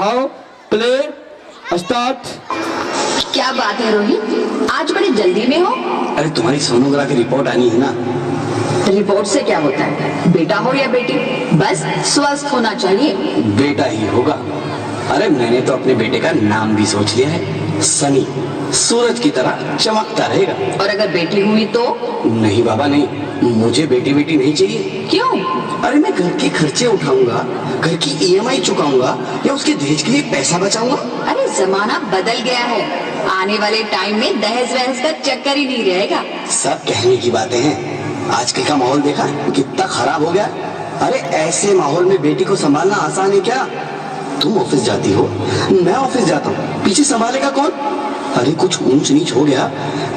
आओ play start. क्या बात है रोहित, आज बड़ी जल्दी में हो? अरे तुम्हारी सोनोग्राफी रिपोर्ट आनी है ना। रिपोर्ट से क्या होता है, बेटा हो या बेटी, बस स्वस्थ होना चाहिए। बेटा ही होगा। अरे मैंने तो अपने बेटे का नाम भी सोच लिया है, सनी, सूरज की तरह चमकता रहेगा। और अगर बेटी हुई तो? नहीं बाबा नहीं, मुझे बेटी बेटी नहीं चाहिए। क्यों? अरे मैं घर के खर्चे उठाऊंगा, घर की ईएमआई चुकाऊंगा या उसके दहेज के लिए पैसा बचाऊंगा। अरे जमाना बदल गया है, आने वाले टाइम में दहेज वहेज का चक्कर ही नहीं रहेगा। सब कहने की बातें हैं, आजकल का माहौल देखा कितना खराब हो गया। अरे ऐसे माहौल में बेटी को संभालना आसान है क्या? तुम ऑफिस जाती हो, मैं ऑफिस जाता हूँ, पीछे संभालेगा कौन? अरे कुछ ऊंच नीच हो गया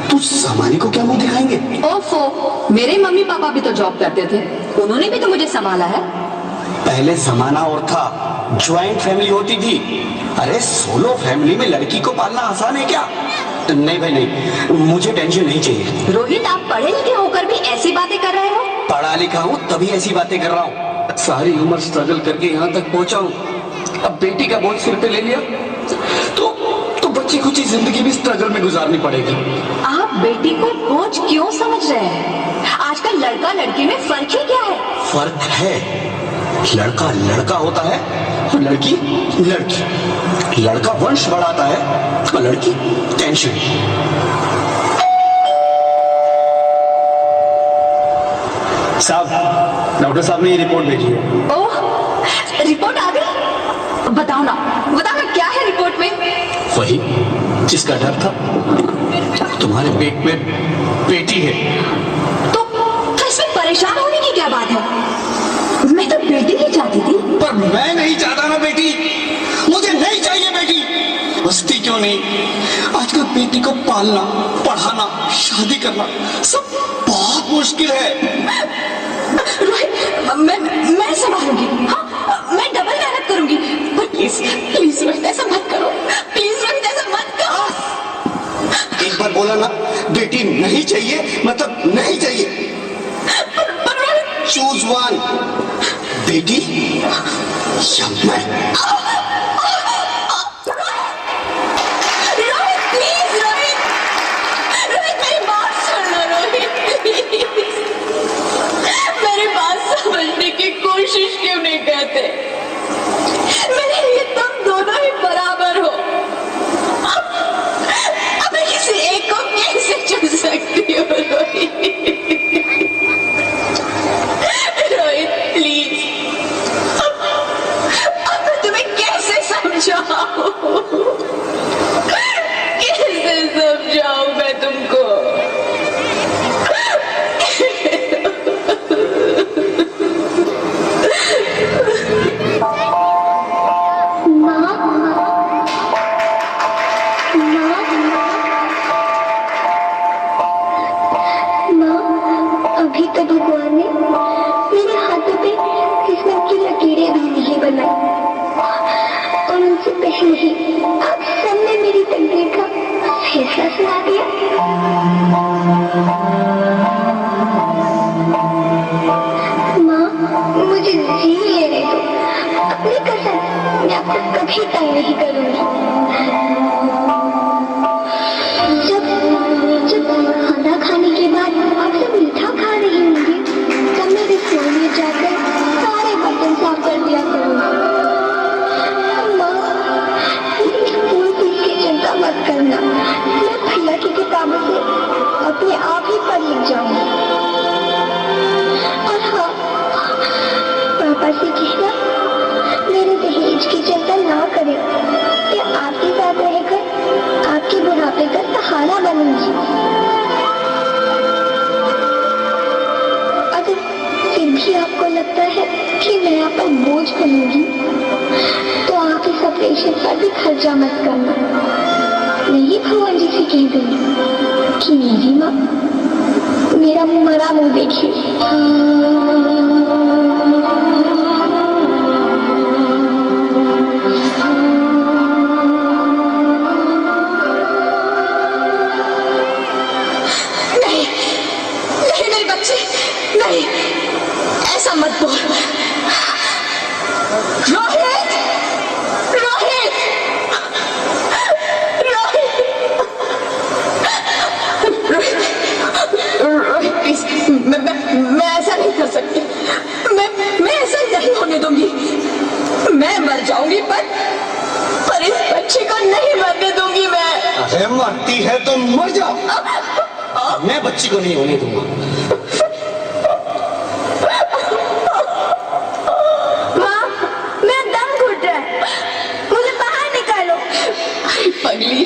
तो सामान्य को क्या मुंह दिखाएंगे? ओफो, मेरे मम्मी पापा भी तो जॉब करते थे, उन्होंने भी तो मुझे संभाला है। पहले जमाना और था, ज्वाइंट फैमिली होती थी। अरे सोलो फैमिली में लड़की को पालना आसान है क्या? नहीं भाई नहीं, मुझे टेंशन नहीं चाहिए। रोहित, आप पढ़े लिखे होकर भी ऐसी बातें कर रहे हो? पढ़ा लिखा हूँ तभी ऐसी बातें कर रहा हूँ। सारी उम्र स्ट्रगल करके यहाँ तक पहुँचा हूँ, अब बेटी का बोझ सिर पे ले लिया तो बच्ची कुछ जिंदगी भी स्ट्रगल में गुजारनी पड़ेगी। आप बेटी को बोझ क्यों समझ रहे हैं? आजकल लड़का लड़की में फर्क ही क्या है? फर्क है, लड़का लड़का होता है और लड़की लड़की। लड़का वंश बढ़ाता है और लड़की टेंशन। साहब, डॉक्टर साहब ने ये रिपोर्ट भेजी है। ओह, रिपोर्ट आ गई? बताओ ना क्या है रिपोर्ट में? वही जिसका डर था, तुम्हारे पेट में बेटी है। तो इसमें परेशान होने की क्या बात है? मैं तो बेटी ही चाहती थी। पर मैं नहीं चाहता ना बेटी, मुझे नहीं चाहिए बेटी। बसती क्यों नहीं? आजकल बेटी को पालना, पढ़ाना, शादी करना सब बहुत मुश्किल है। रोहित, मैं संभालूंगी। हाँ, मैं डबल मेहनत करूंगी। पर प्लीज रोहित, ऐसा मत करो। प्लीज रोहित, ऐसा मत करो। एक बार बोला ना, बेटी नहीं चाहिए मतलब नहीं चाहिए। पर रोहित, चूज वन, बेटी या मैं। रोहित प्लीज, रोहित मेरी बात सुन लो रोहित, प्लीज। मेरी बात समझने की कोशिश क्यों नहीं करते? मेरे लिए तुम दोनों ही बराबर हो। अब मैं किसी एक को कैसे चुन सकती हूँ रोहित? रोहित प्लीज, अब मैं तुम्हें कैसे समझाऊं? कैसे समझाऊं मैं तुमको? अभी तो भगवान ने मेरे हाथों पे किस्मत की लकीरें भी नहीं बनाई, और उनसे पहले ही आप सबने मेरी तकदीर का फैसला सुना दिया। माँ, मुझे जी लेने दो। अपनी कसम, मैं आपको कभी तंग नहीं करूंगी। जब खाना खाने के बाद आप सब मीठा खा रही होंगी, तब मैं रसोई में जाकर सारे बर्तन साफ कर दिया करूँगी। माँ, स्कूल फीस की चिंता मत करना, मैं भैया की किताबों से अपने आप ही पढ़ लिख जाऊंगी। और हाँ, पापा से कहना मेरे दहेज की चिंता ना करें, कि आपके साथ रहकर आपके बुढ़ापे का सहारा बनूंगी। अगर फिर भी आपको लगता है कि मैं आप पर बोझ बनूंगी, तो आप इस ऑपरेशन पर भी खर्चा मत करना। नहीं, भगवान जी से कह दूंगी कि मेरी माँ मेरा मरा मुंह देखिए। नहीं, ऐसा मत बोल रोहित। रोहित मरती है तो मर जाओ, मैं बच्ची को नहीं होने दूंगा। माँ, मेरा दम घुट रहा है, मुझे बाहर निकालो। अरे पगली,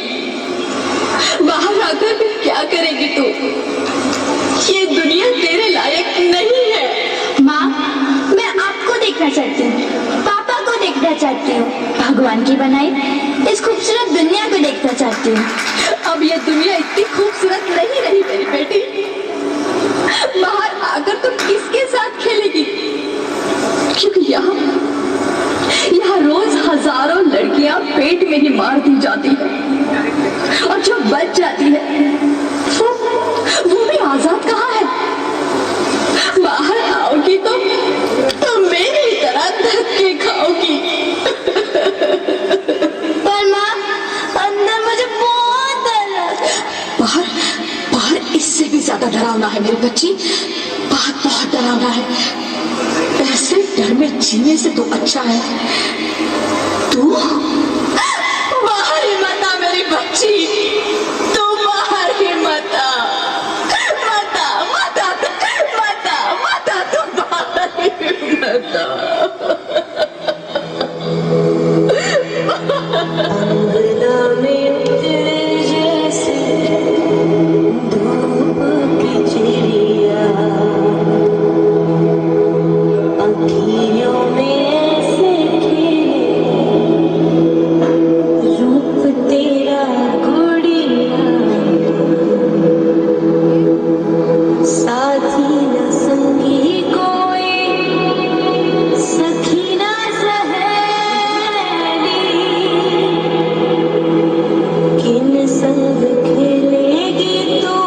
बाहर आकर फिर क्या करेगी तू? ये दुनिया तेरे लायक नहीं है। माँ, मैं आपको देखना चाहती हूँ, पापा को देखना चाहती हूँ, भगवान की बनाई इस खूबसूरत दुनिया को देखना चाहती हूँ। अब ये दुनिया इतनी खूबसूरत नहीं रही मेरी बेटी। बाहर आकर तुम किसके साथ खेलेगी? क्योंकि यहाँ रोज हजारों लड़कियां पेट में ही मार दी जाती है, और जो बच जाती है वो भी आजाद कहाँ है? बाहर आओगी तो मेरी तरह धक्के खाओगी। पर माँ, अंदर मुझे बहुत डर लग रहा है। बाहर इससे भी ज्यादा डरावना है मेरी बच्ची, बहुत डरावना है। ऐसे डर में जीने से तो अच्छा है तू बाहर ही मत आ मेरी बच्ची, तू बाहर ही मत आ, मत आ, मत आ, मत आ, मत आ, तू बाहर ही मत आ। अंगना में तेरे जैसे धूप की चिड़िया, अखियों में ऐसे खिले रूप तेरा गुड़िया, साथी न संगी कोई, सखी न सहेली, किन संग खेलेगी तू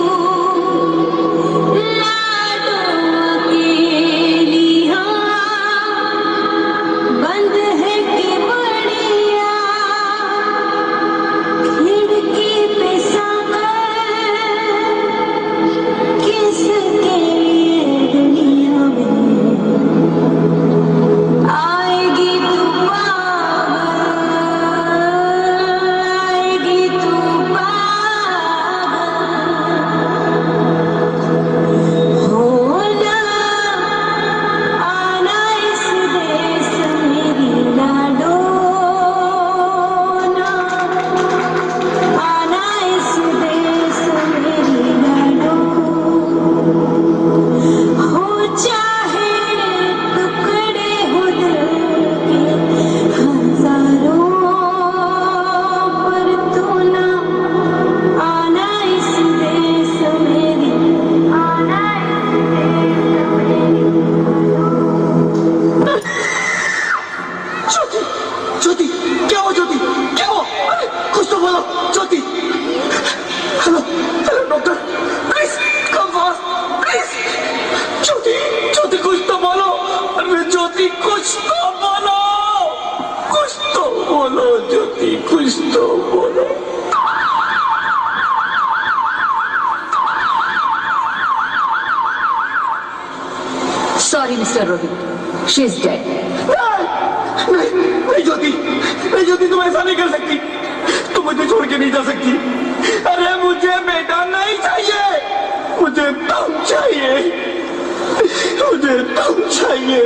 लाडो अकेली। हाँ, बंद है कि बढ़िया खिड़की पे साकर, किसके लिए दुनिया में आएगी तू पागल, आएगी तू पागल। होना आना इस देश मेरी लाडो, ना आना इस देश मेरी लाडो। हो चाहे टुकड़े हो दिल के हजारों, पर तू ना आना इस देश मेरी, आना इस देश मेरी। ज्योति, ज्योति, क्या हो ज्योति, क्या हो? अरे कुछ तो बोलो Jyoti. Hello hello doctor, please come fast, please. Jyoti, Jyoti कुछ तो बोलो। अरे ज्योति कुछ तो बोलो, कुछ तो बोलो ज्योति, कुछ तो बोलो। Sorry, Mr. Rohit, she is dead. नहीं ज्योति, नहीं ज्योति, तुम ऐसा नहीं कर सकती, तुम मुझे छोड़ के नहीं जा सकती। अरे मुझे बेटा नहीं चाहिए, मुझे तुम चाहिए, मुझे तुम चाहिए।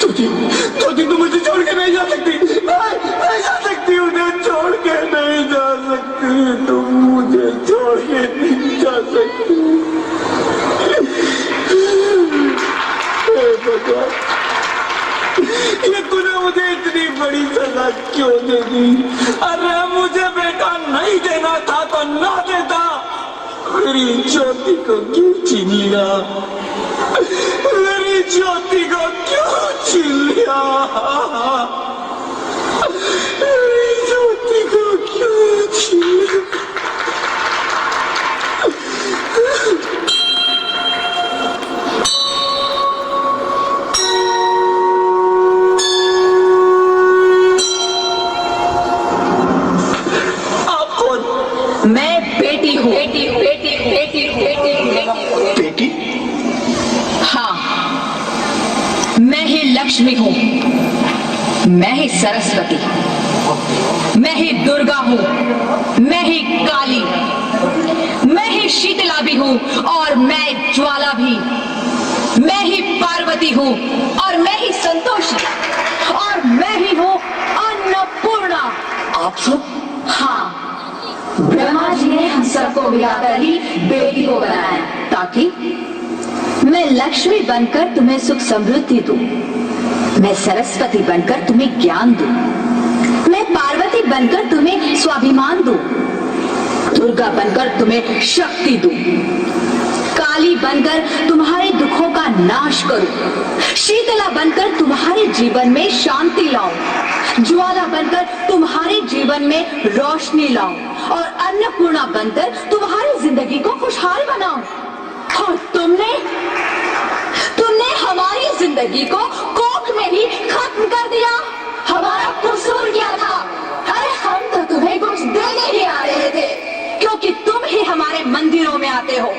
ज्योति, ज्योति तुम मुझे छोड़ के नहीं जा सकती, नहीं जा सकती, मुझे छोड़ के नहीं जा सकती, तुम मुझे छोड़ के नहीं जा सकती। भगवान, ये तूने मुझे इतनी बड़ी सजा क्यों दे दी? अरे मुझे बेटा नहीं देना था तो ना देता, मेरी ज्योति को क्यों छीन लिया? मेरी ज्योति को क्यों छीन लिया? मेरी ज्योति को क्यों छीन लिया? मैं बेटी हूँ, बेटी बेटी बेटी बेटी बेटी? हाँ, मैं ही लक्ष्मी हूँ, मैं ही सरस्वती। मैं ही दुर्गा हूँ, मैं ही काली, मैं ही शीतला भी हूँ और मैं ज्वाला भी, मैं ही पार्वती हूँ और मैं ही संतोषी और मैं ही हूँ अन्नपूर्णा। आप सब? हाँ, ब्रह्मा जी ने हम सबको मिलाकर ही बेटी को बनाया ताकि मैं लक्ष्मी बनकर तुम्हें सुख समृद्धि दूं, मैं सरस्वती बनकर तुम्हें ज्ञान दूं, मैं पार्वती बनकर तुम्हें स्वाभिमान दूं, दुर्गा बनकर तुम्हें शक्ति दूं, काली बनकर तुम्हारे दुखों का नाश करूं, शीतला बनकर तुम्हारे जीवन में शांति लाऊं, ज्वाला बनकर तुम्हारे जीवन में रोशनी लाऊं और अन्नपूर्णा बनकर तुम्हारी जिंदगी को खुशहाल बनाऊं। और तुमने हमारी जिंदगी को कोख में ही खत्म कर दिया। हमारा कसूर क्या था? अरे हम तो तुम्हें कुछ देने ही आ रहे थे, क्योंकि तुम ही हमारे मंदिरों में आते हो,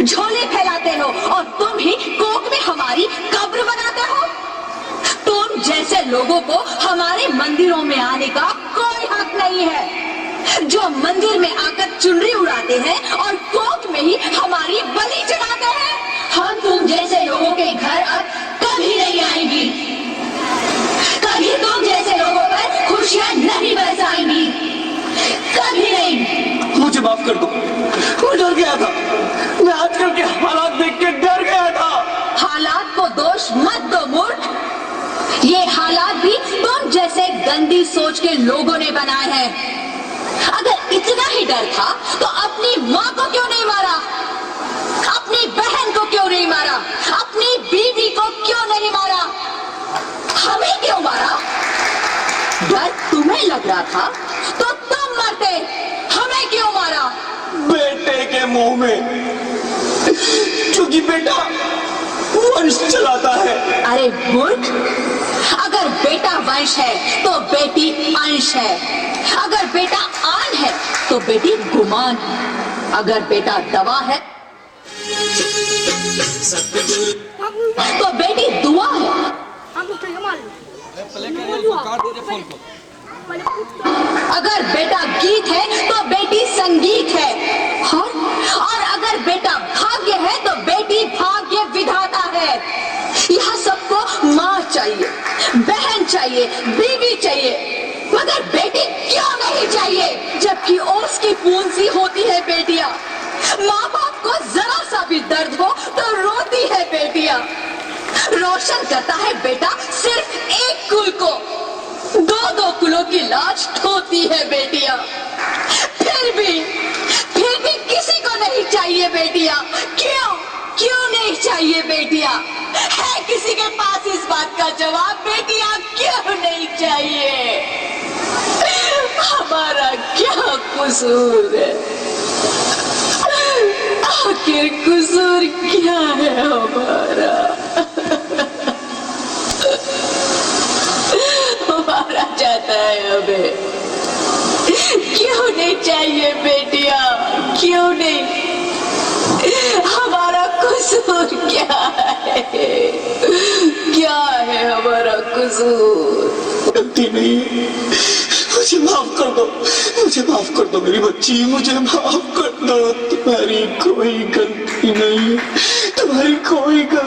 झोले फैलाते हो और तुम ही कोख में हमारी कब्र बनाते हो। तुम जैसे लोगों को हमारे मंदिरों में आने का कोई हक नहीं है, जो मंदिर में आकर चुनरी उड़ाते हैं और कोख में ही हमारी बलि चढ़ाते हैं। हम तुम जैसे लोगों के घर अब कभी नहीं आएंगी, कभी तुम जैसे लोगों पर खुशियां नहीं बरसाएंगी, कभी नहीं। मुझे माफ कर दो, मैं डर गया था, मैं आजकल के हालात देख के डर गया था। हालात को दोष मत दो मूर्ख, ये हालात भी तुम जैसे गंदी सोच के लोगों ने बनाए हैं। अगर इतना ही डर था तो अपनी माँ को क्यों नहीं मारा, अपनी बहन को क्यों नहीं मारा, अपनी बीवी को क्यों नहीं मारा, हमें क्यों मारा? डर तुम्हें लग रहा था तो तुम मरते, हमें क्यों मारा? बेटे के मुंह में, क्योंकि बेटा वंश चलाता है। अरे मूर्ख, अगर बेटा वंश है तो बेटी अंश है, अगर बेटा आन है तो बेटी गुमान, अगर बेटा दवा है तो बेटी दुआ है, अगर बेटा गीत है तो बेटी संगीत है, और अगर बेटा भाग्य है तो बेटी भाग्य विधाता है। यहाँ सबको माँ चाहिए, बहन चाहिए, बीवी चाहिए, मगर बेटी क्यों नहीं चाहिए? जबकि ओस की पूंजी होती है बेटियां, माँ बाप को जरा सा भी दर्द हो तो रोती है बेटियां, रोशन करता है बेटा सिर्फ एक कुल को, दो कुलों की लाज ढोती है बेटियां। फिर भी किसी को नहीं चाहिए बेटियां। क्यों नहीं चाहिए बेटियां? है किसी के पास इस बात का जवाब? बेटियां क्यों नहीं चाहिए? हमारा क्या कसूर है? आखिर कसूर क्या है हमारा? हमारा चाहता है हमें, क्यों नहीं चाहिए बेटियां? क्यों नहीं? हमारा कसूर क्या है? क्या है हमारा कसूर? गलती नहीं, मुझे माफ कर दो, मुझे माफ कर दो मेरी बच्ची, मुझे माफ कर दो। तुम्हारी कोई गलती नहीं, तुम्हारी कोई गलती